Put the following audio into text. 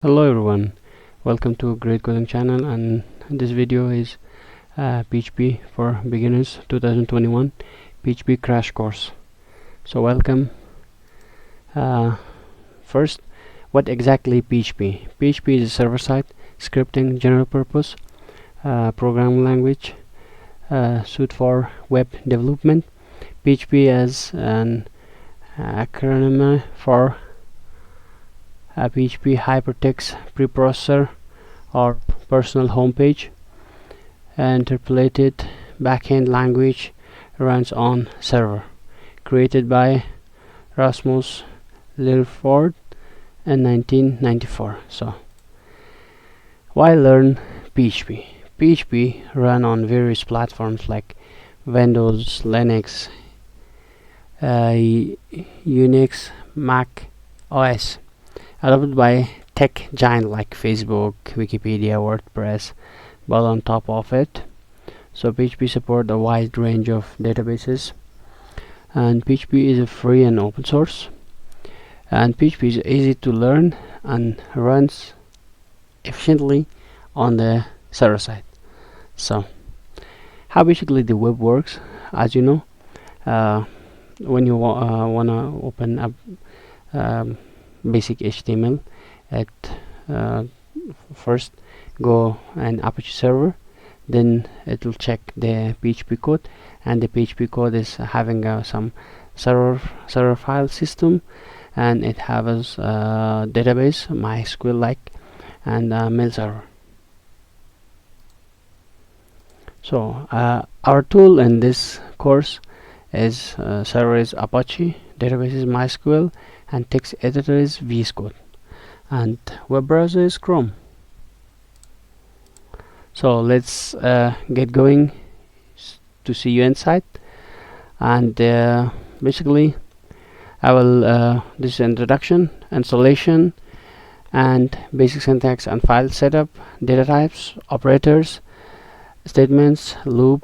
Hello everyone, welcome to Great Coding channel, and this video is PHP for beginners 2021 PHP crash course. So welcome. First, what exactly PHP? PHP is a server-side scripting general purpose programming language suited for web development. PHP is an acronym for PHP hypertext preprocessor or personal homepage. Interpolated backend language runs on server, created by Rasmus Lilford in 1994. So why learn PHP? PHP run on various platforms like Windows, Linux, Unix, Mac OS, adopted by tech giant like Facebook, Wikipedia, WordPress, but on top of it, so PHP support a wide range of databases, and PHP is a free and open source, and PHP is easy to learn and runs efficiently on the server side. So how basically the web works, as you know, when you wanna open up basic HTML, at first go an Apache server, then it will check the PHP code, and the PHP code is having some server file system, and it has a database MySQL like and mail server. So our tool in this course is server is Apache, database is MySQL, and text editor is VS Code, and web browser is Chrome. So let's get going to see you inside, and basically I will this is introduction, installation, and basic syntax and file setup, data types, operators, statements, loop,